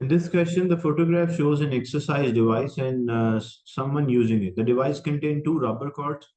In this question, the photograph shows an exercise device and someone using it. The device contains two rubber cords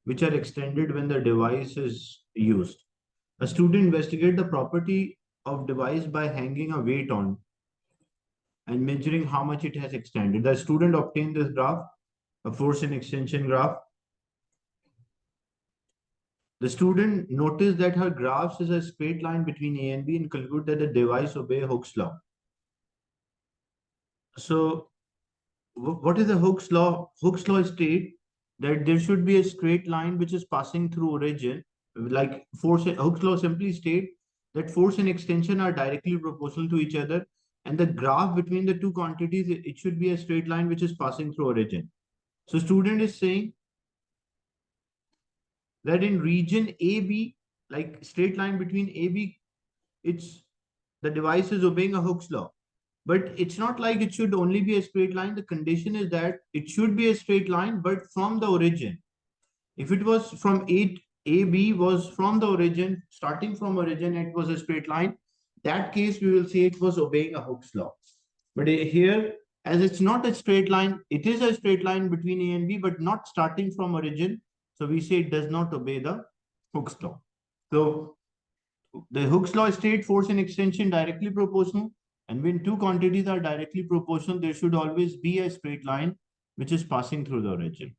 which are extended when the device is used. A student investigates the property of device by hanging a weight on and measuring how much it has extended. The student obtained this graph, a force and extension graph. The student noticed that her graphs is a straight line between A and B and conclude that the device obey Hooke's law. So what is the Hooke's law? Hooke's law state that there should be a straight line which is passing through origin. Like Hooke's law simply state that force and extension are directly proportional to each other, and the graph between the two quantities, it should be a straight line which is passing through origin. So student is saying that in region AB, like straight line between AB, it's the device is obeying a Hooke's law. But it's not like it should only be a straight line. The condition is that it should be a straight line, but from the origin. If it was from AB was from the origin, starting from origin, it was a straight line. That case, we will say it was obeying a Hooke's law. But here, as it's not a straight line, it is a straight line between A and B, but not starting from origin. So we say it does not obey the Hooke's law. So the Hooke's law states force and extension directly proportional. And when two quantities are directly proportional, there should always be a straight line which is passing through the origin.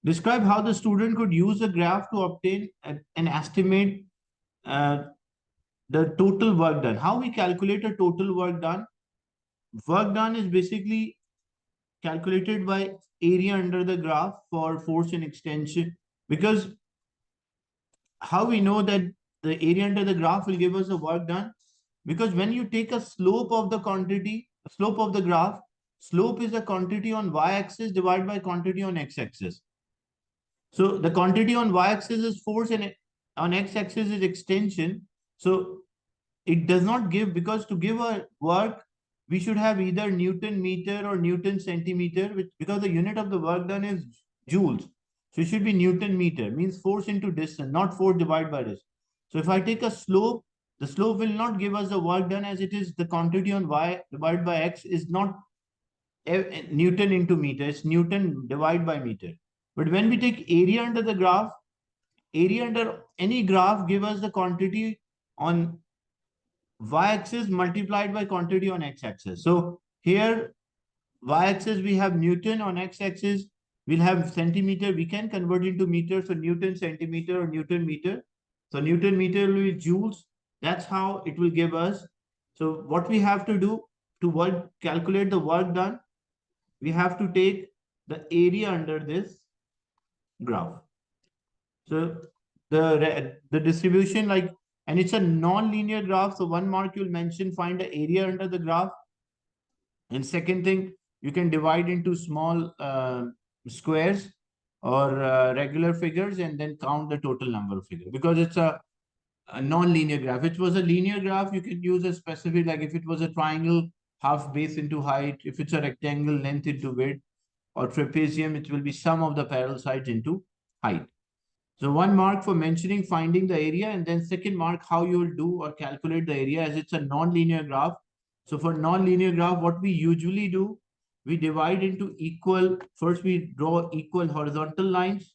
Describe how the student could use a graph to obtain an estimate the total work done. How we calculate a total work done? Work done is basically calculated by area under the graph for force and extension. Because how we know that the area under the graph will give us the work done? Because when you take a slope of the quantity, slope of the graph, slope is a quantity on y-axis divided by quantity on x-axis. So the quantity on y-axis is force and on x-axis is extension. So it does not give, because to give a work, we should have either Newton meter or Newton centimeter, which because the unit of the work done is joules. So it should be Newton meter, means force into distance, not force divided by distance. So if I take a slope, the slope will not give us the work done, as it is the quantity on y divided by x is not Newton into meter, it's Newton divided by meter. But when we take area under the graph, area under any graph give us the quantity on y-axis multiplied by quantity on x-axis. So here, y-axis we have Newton, on x-axis we'll have centimeter. We can convert into meter, so Newton centimeter or Newton meter. So Newton meter will be joules. That's how it will give us. So what we have to do to calculate the work done, we have to take the area under this graph. So the distribution, like, and it's a non-linear graph. So one mark you'll mention, find the area under the graph. And second thing, you can divide into small squares or regular figures and then count the total number of figures, because it's a non-linear graph. If it was a linear graph, you can use a specific, like if it was a triangle, half base into height. If it's a rectangle, length into width, or trapezium, it will be sum of the parallel sides into height. So one mark for mentioning, finding the area, and then second mark, how you will do or calculate the area, as it's a non-linear graph. So for non-linear graph, what we usually do, we divide into equal, first we draw equal horizontal lines.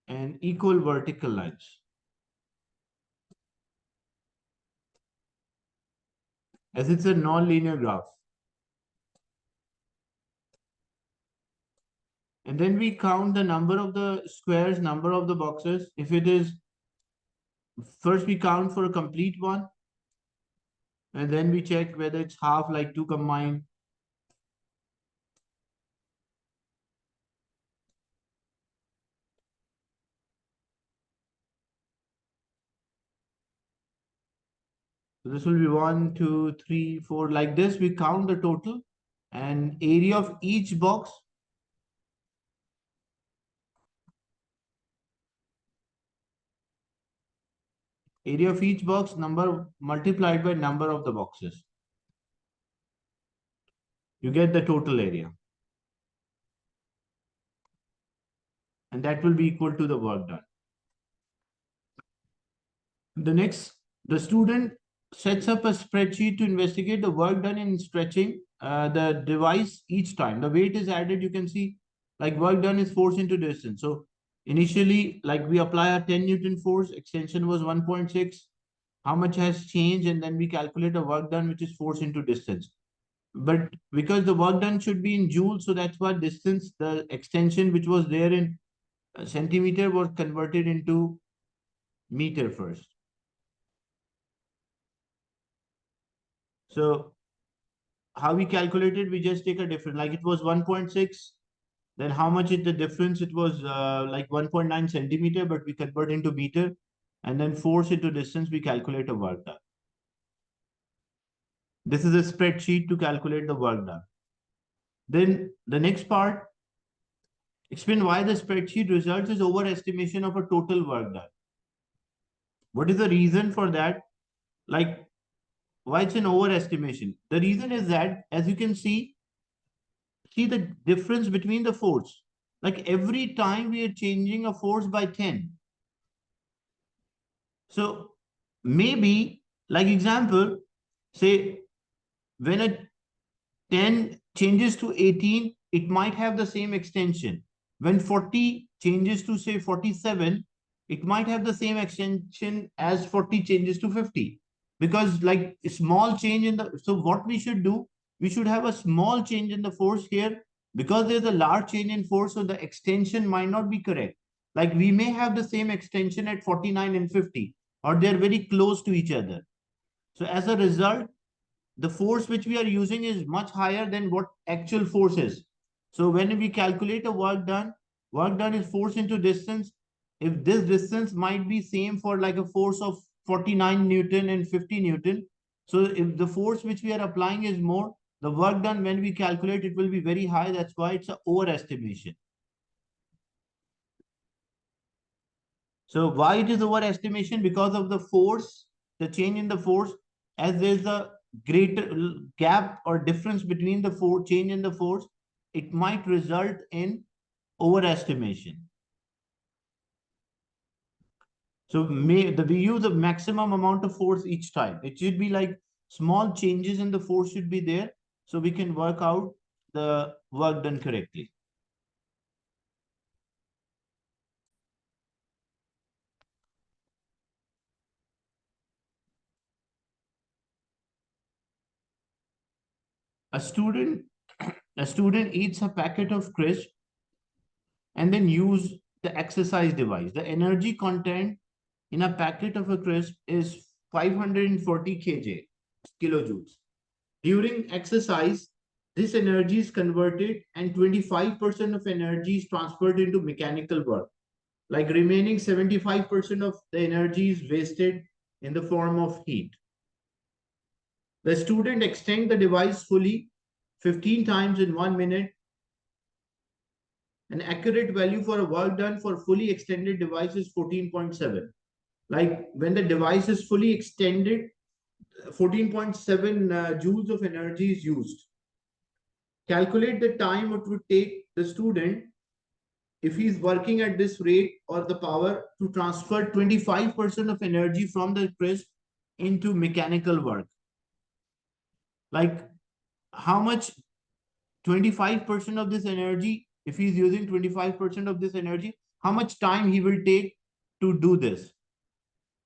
And equal vertical lines. As it's a non-linear graph. And then we count the number of the squares, number of the boxes. If it is, first we count for a complete one. And then we check whether it's half, like two combined. So this will be 1, 2, 3, 4. Like this, we count the total and area of each box. Area of each box, number multiplied by number of the boxes. you get the total area. And that will be equal to the work done. The next, the student sets up a spreadsheet to investigate the work done in stretching the device each time. The weight is added, you can see like work done is force into distance. So initially, like we apply a 10 Newton force, extension was 1.6. How much has changed? And then we calculate a work done, which is force into distance. But because the work done should be in joules, so that's why distance, the extension which was there in centimeter was converted into meter first. So how we calculated, we just take a difference, like it was 1.6, then how much is the difference? It was like 1.9 centimeter, but we convert into meter, and then force into distance, we calculate a work done. This is a spreadsheet to calculate the work done. Then the next part, explain why the spreadsheet results is overestimation of a total work done. What is the reason for that? Like, why it's an overestimation? The reason is that, as you can see the difference between the force. Like every time we are changing a force by 10. So maybe, like example, say when a 10 changes to 18, it might have the same extension. When 40 changes to say 47, it might have the same extension as 40 changes to 50. Because like a small change in the, so what we should do, we should have a small change in the force here because there's a large change in force, so the extension might not be correct. Like we may have the same extension at 49 and 50, or they're very close to each other. So as a result, the force which we are using is much higher than what actual force is. So when we calculate a work done is force into distance. If this distance might be same for like a force of 49 Newton and 50 Newton. So if the force which we are applying is more, the work done when we calculate, it will be very high. That's why it's an overestimation. So why it is overestimation? Because of the force, the change in the force, as there's a greater gap or difference between the force, change in the force, it might result in overestimation. So we use the maximum amount of force each time. It should be like small changes in the force should be there, so we can work out the work done correctly. A student, a student eats a packet of crisps and then use the exercise device. The energy content in a packet of a crisp is 540 kilojoules. During exercise, this energy is converted and 25% of energy is transferred into mechanical work. Like remaining 75% of the energy is wasted in the form of heat. The student extends the device fully 15 times in 1 minute. An accurate value for a work done for fully extended device is 14.7. Like when the device is fully extended, 14.7 joules of energy is used. Calculate the time it would take the student, if he's working at this rate or the power, to transfer 25% of energy from the crisp into mechanical work. Like how much 25% of this energy, if he's using 25% of this energy, how much time he will take to do this?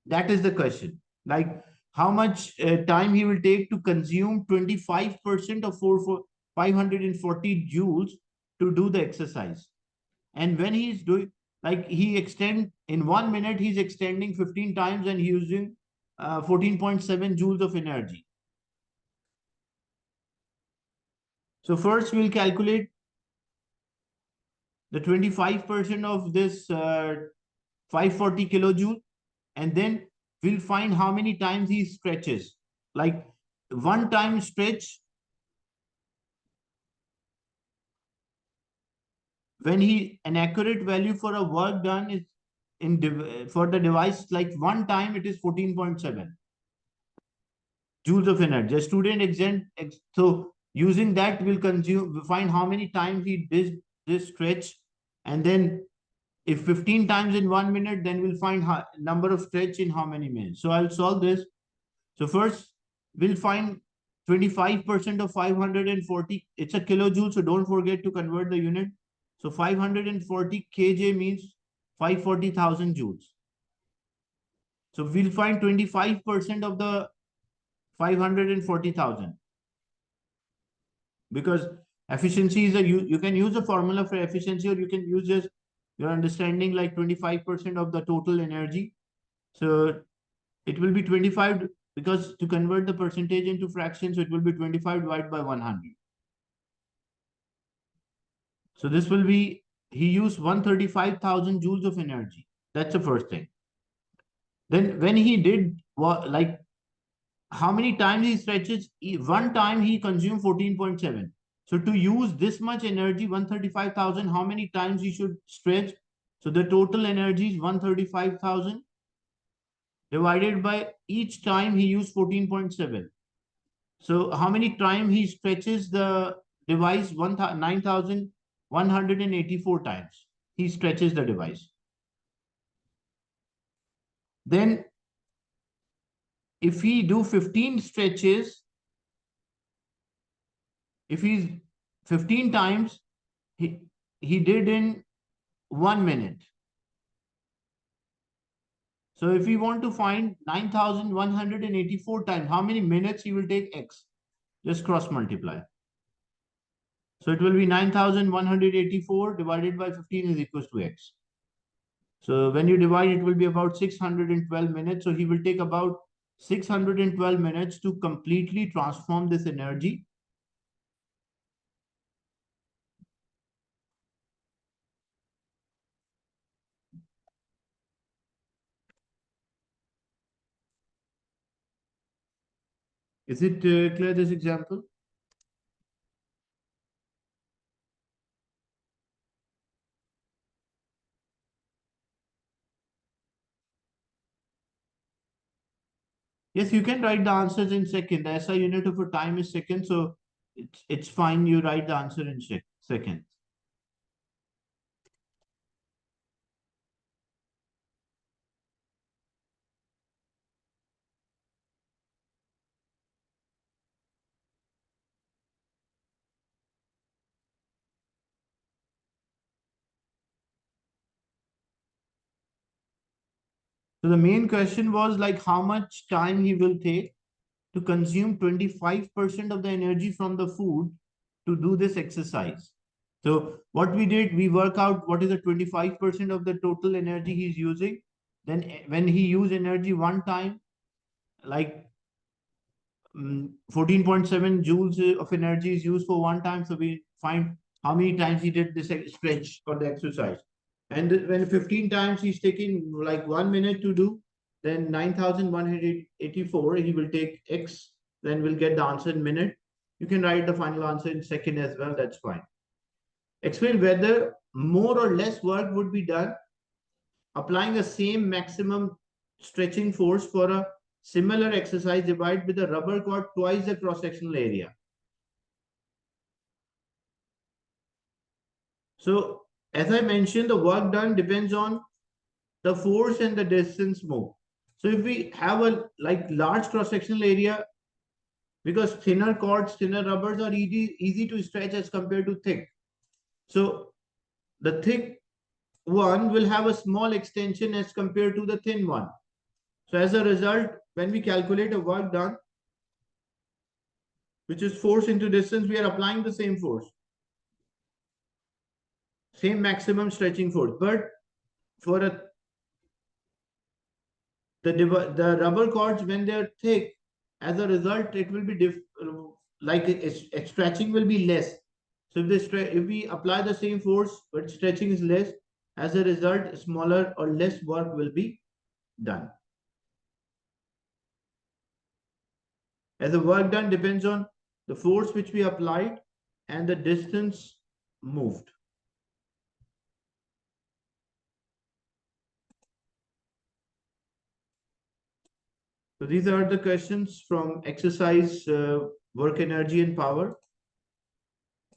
That is the question. Like how much time he will take to consume 25% of 540 joules to do the exercise. And when he's doing, like he extend in 1 minute, he's extending 15 times and using 14.7 joules of energy. So first we'll calculate the 25% of this 540 kilojoule, and then we'll find how many times he stretches. Like one time stretch, when an accurate value for a work done is for the device, like one time it is 14.7 joules of energy. A student so Using that, we'll find how many times he did this stretch, and then if 15 times in 1 minute, then we'll find number of stretch in how many minutes. So I'll solve this. So first, we'll find 25% of 540. It's a kilojoule, so don't forget to convert the unit. So 540 kJ means 540,000 joules. So we'll find 25% of the 540,000, because efficiency is you can use a formula for efficiency, or you can use just your understanding, like 25% of the total energy. So it will be 25, because to convert the percentage into fractions, so it will be 25 divided by 100. So this will be, he used 135,000 joules of energy. That's the first thing. Then when he did what, like how many times he stretches, one time he consumed 14.7. So to use this much energy, 135,000, how many times he should stretch? So the total energy is 135,000 divided by each time he used 14.7. So how many times he stretches the device? 9,184 times he stretches the device. Then if he do 15 stretches, if he's 15 times, he did in 1 minute. So if we want to find 9,184 times, how many minutes he will take X? Just cross multiply. So it will be 9,184 divided by 15 is equals to X. So when you divide, it will be about 612 minutes. So he will take about 612 minutes to completely transform this energy. Is it clear, this example? Yes, you can write the answers in second. The SI unit of a time is second, so it's fine. You write the answer in second. So the main question was like how much time he will take to consume 25% of the energy from the food to do this exercise. So what we did, we work out what is the 25% of the total energy he's using. Then when he use energy one time, like 14.7 joules of energy is used for one time. So we find how many times he did this stretch or the exercise. And when 15 times he's taking like 1 minute to do, then 9,184, he will take X, then we'll get the answer in minute. You can write the final answer in second as well, that's fine. Explain whether more or less work would be done applying the same maximum stretching force for a similar exercise divided with a rubber cord twice the cross-sectional area. So as I mentioned, the work done depends on the force and the distance moved. So if we have a like large cross-sectional area, because thinner cords, thinner rubbers are easy to stretch as compared to thick. So the thick one will have a small extension as compared to the thin one. So as a result, when we calculate a work done, which is force into distance, we are applying the same force, same maximum stretching force. But for the rubber cords, when they're thick, as a result, it will be stretching will be less. So if we apply the same force, but stretching is less, as a result, smaller or less work will be done. As the work done depends on the force which we applied and the distance moved. So these are the questions from exercise work, energy, and power.